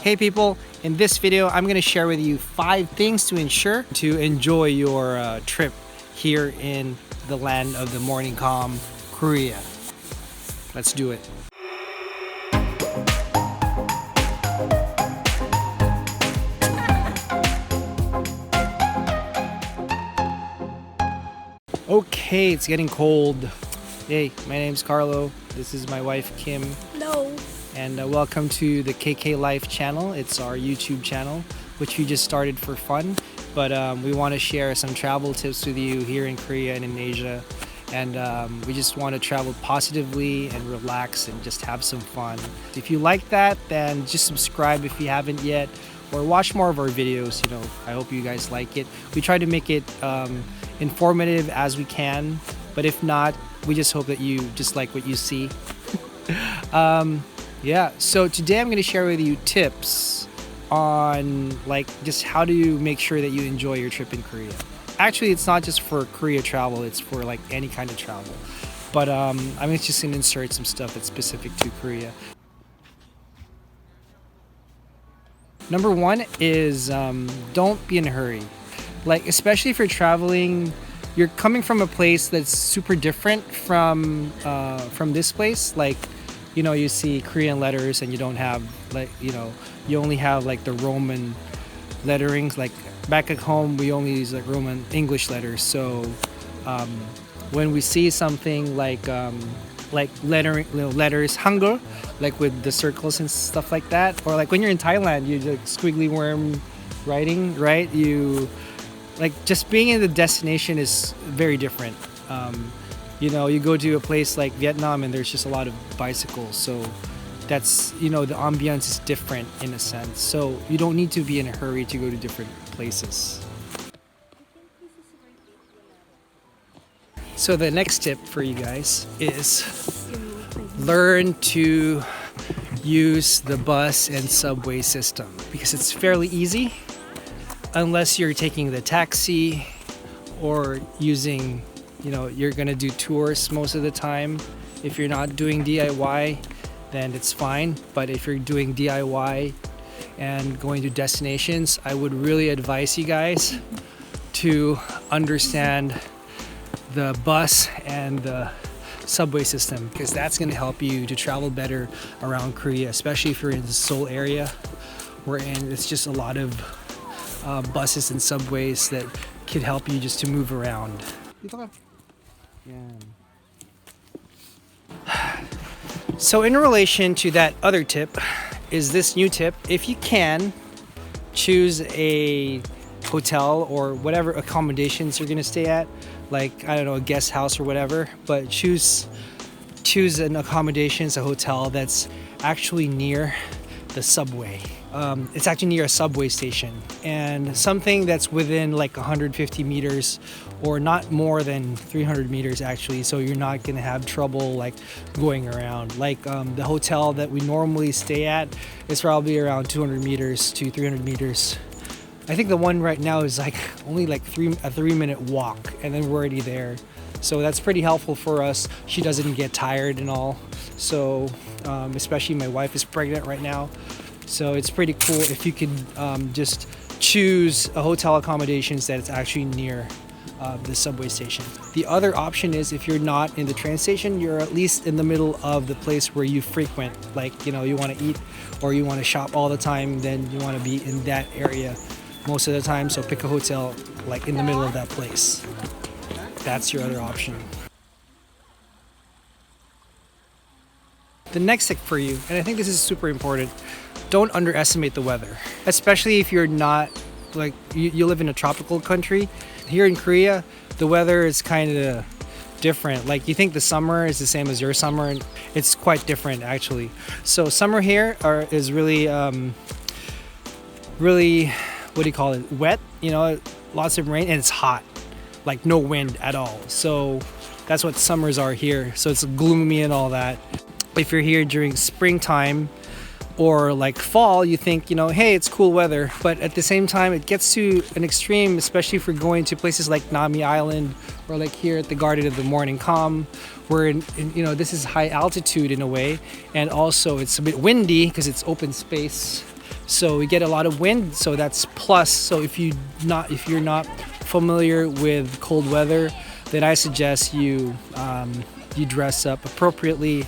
Hey people, in this video I'm going to share with you 5 things to ensure to enjoy your trip here in the land of the morning calm, Korea. Let's do it. Okay, it's getting cold. Hey, my name's Carlo. This is my wife Kim. Hello. And welcome to the KK Life channel. It's our YouTube channel, which we just started for fun. But we want to share some travel tips with you here in Korea and in Asia. And we just want to travel positively and relax and just have some fun. If you like that, then just subscribe if you haven't yet, or watch more of our videos. You know, I hope you guys like it. We try to make it informative as we can, but if not, we just hope that you just like what you see. Yeah, so today I'm going to share with you tips on like just how to make sure that you enjoy your trip in Korea. Actually, it's not just for Korea travel, it's for like any kind of travel. But I'm just going to insert some stuff that's specific to Korea. Number 1 is don't be in a hurry. Like, especially if you're traveling, you're coming from a place that's super different from this place. Like, you know, you see Korean letters and you don't have like, you know, you only have like the Roman letterings. Like back at home, we only use like Roman English letters. So when we see something like lettering, you know, letters Hangul, like with the circles and stuff like that, or like when you're in Thailand, you like squiggly worm writing, right? You like just being in the destination is very different. You know, you go to a place like Vietnam and there's just a lot of bicycles, so that's, you know, the ambiance is different in a sense, so you don't need to be in a hurry to go to different places. So the next tip for you guys is learn to use the bus and subway system, because it's fairly easy unless you're taking the taxi or using, you know, you're gonna do tours most of the time. If you're not doing DIY, then it's fine. But if you're doing DIY and going to destinations, I would really advise you guys to understand the bus and the subway system, because that's gonna help you to travel better around Korea, especially if you're in the Seoul area, wherein it's just a lot of buses and subways that could help you just to move around. So in relation to that other tip is this new tip. If you can, choose a hotel or whatever accommodations you're gonna stay at, like, I don't know, a guest house or whatever, but choose an accommodations, a hotel that's actually near the subway. It's actually near a subway station, and something that's within like 150 meters or not more than 300 meters actually, so you're not gonna have trouble like going around. Like the hotel that we normally stay at is probably around 200 meters to 300 meters. I think the one right now is like only like a 3-minute walk, and then we're already there. So that's pretty helpful for us. She doesn't get tired and all. So especially my wife is pregnant right now. So it's pretty cool if you can just choose a hotel accommodations that is actually near the subway station. The other option is if you're not in the train station, you're at least in the middle of the place where you frequent. Like, you know, you want to eat or you want to shop all the time, then you want to be in that area most of the time. So pick a hotel like in the middle of that place. That's your other option. The next tip for you, and I think this is super important, don't underestimate the weather, especially if you're not like you live in a tropical country. Here in Korea, the weather is kind of different. Like, you think the summer is the same as your summer, and it's quite different actually. So summer here is really really, what do you call it, wet, you know, lots of rain, and it's hot, like no wind at all. So that's what summers are here. So it's gloomy and all that. If you're here during springtime or like fall, you think, you know, hey, it's cool weather, but at the same time it gets to an extreme, especially if we're going to places like Nami Island or like here at the Garden of the Morning Calm, where you know, this is high altitude in a way, and also it's a bit windy because it's open space. So we get a lot of wind, so that's plus. So if you're not familiar with cold weather, then I suggest you dress up appropriately,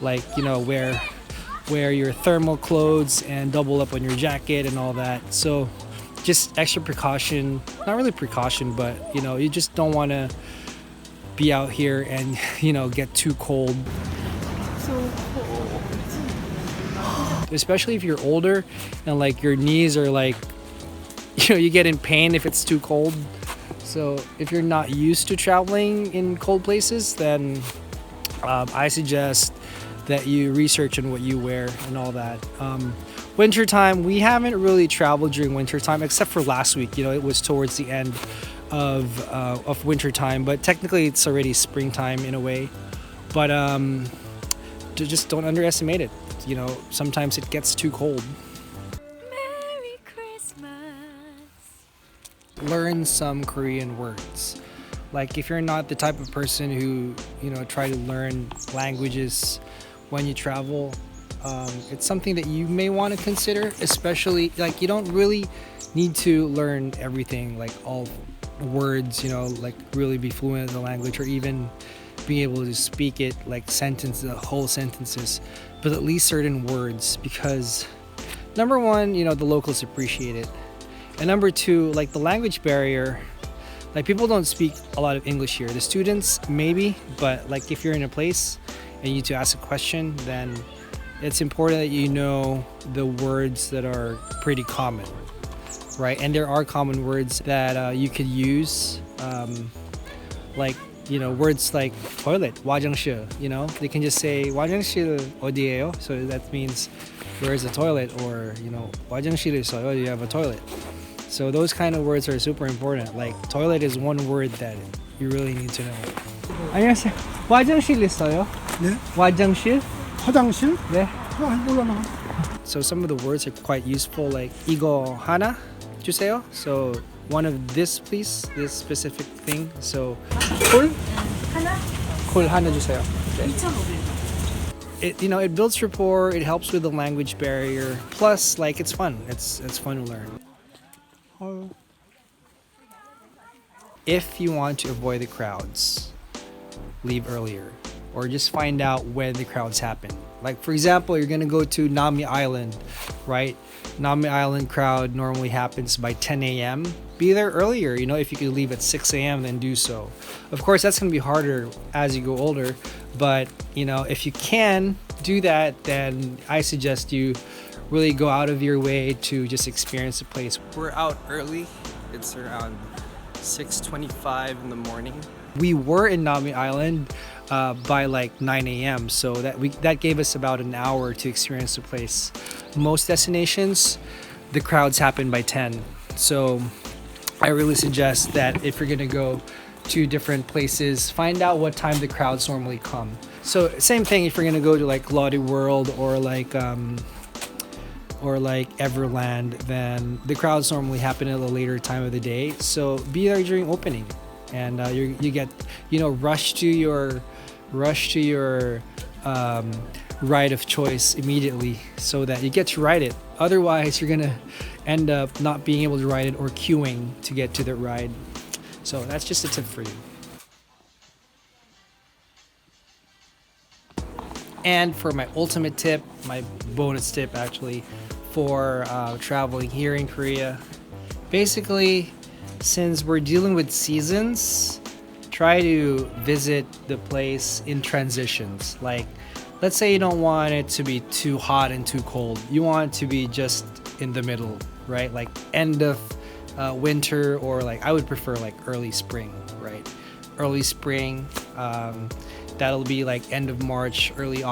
like wear your thermal clothes and double up on your jacket and all that. So just extra precaution, not really precaution, but you just don't want to be out here and get too cold. So cold. Especially if you're older and like your knees are like you get in pain if it's too cold. So if you're not used to traveling in cold places, then I suggest that you research on what you wear and all that. Wintertime, we haven't really traveled during wintertime except for last week. It was towards the end of wintertime, but technically it's already springtime in a way. But just don't underestimate it. Sometimes it gets too cold. Merry Christmas. Learn some Korean words. Like if you're not the type of person who try to learn languages when you travel, it's something that you may want to consider, especially like you don't really need to learn everything, like all words, like really be fluent in the language or even being able to speak it like whole sentences, but at least certain words, because number one, the locals appreciate it, and number two, like the language barrier, like people don't speak a lot of English here. The students maybe, but like if you're in a place and you need to ask a question, then it's important that you know the words that are pretty common, right? And there are common words that you could use, like words like toilet, 화장실. They can just say 화장실 어디예요? So that means where is the toilet, or 화장실이 있어요. You have a toilet. So those kind of words are super important. Like toilet is one word that you really need to know. 안녕하세요. 화장실 있어요? 네? 화장실? 화장실? 네. 몰라 나. So some of the words are quite useful, like 이거 하나 주세요. So one of this please, this specific thing. So 콜? 하나? 콜 하나 주세요. 네. 2,500원. It builds rapport, it helps with the language barrier. Plus, like it's fun. It's fun to learn. If you want to avoid the crowds, leave earlier or just find out when the crowds happen. Like for example, you're gonna go to Nami Island, right? Nami Island crowd normally happens by 10 a.m. Be there earlier. If you could leave at 6 a.m. then do so. Of course, that's gonna be harder as you go older, but if you can do that, then I suggest you really go out of your way to just experience the place. We're out early. It's around 6:25 in the morning. We were in Nami Island by like 9 a.m. So that gave us about an hour to experience the place. Most destinations, the crowds happen by 10. So I really suggest that if you're gonna go to different places, find out what time the crowds normally come. So same thing if you're gonna go to like Lottie World or like Everland, then the crowds normally happen at a later time of the day. So be there during opening, and you get rush to your ride of choice immediately, so that you get to ride it. Otherwise, you're gonna end up not being able to ride it or queuing to get to the ride. So that's just a tip for you. And for my ultimate tip, my bonus tip actually, for traveling here in Korea, basically, since we're dealing with seasons, try to visit the place in transitions. Like, let's say you don't want it to be too hot and too cold. You want it to be just in the middle, right? Like end of winter, or like I would prefer like early spring, right? Early spring. That'll be like end of March, early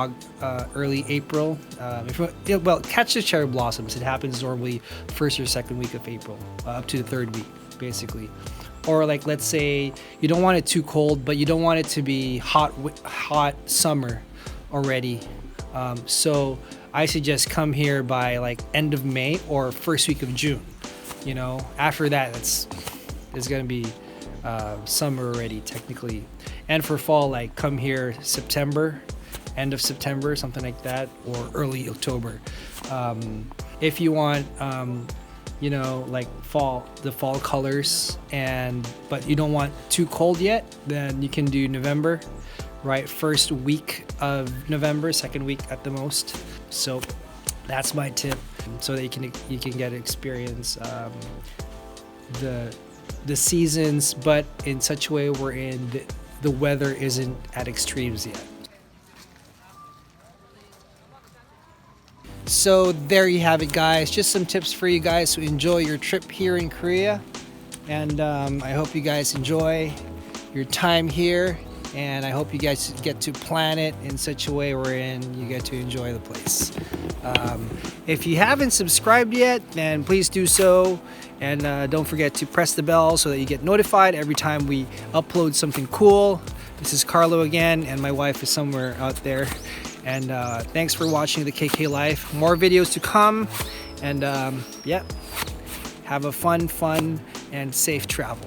April. Catch the cherry blossoms. It happens normally first or second week of April, up to the third week, basically. Or like, let's say you don't want it too cold, but you don't want it to be hot summer already. So I suggest come here by like end of May or first week of June. After that, it's gonna be summer already technically. And for fall, like come here September, end of September, something like that, or early October. If you want, you know, like the fall colors, but you don't want too cold yet, then you can do November, right? First week of November, second week at the most. So that's my tip, so that you can get to experience the seasons, but in such a way wherein the weather isn't at extremes yet. So there you have it, guys. Just some tips for you guys to enjoy your trip here in Korea. And I hope you guys enjoy your time here. And I hope you guys get to plan it in such a way wherein you get to enjoy the place. If you haven't subscribed yet, then please do so. And don't forget to press the bell so that you get notified every time we upload something cool. This is Carlo again, and my wife is somewhere out there. And thanks for watching the KK Life. More videos to come. And yeah, have a fun and safe travel.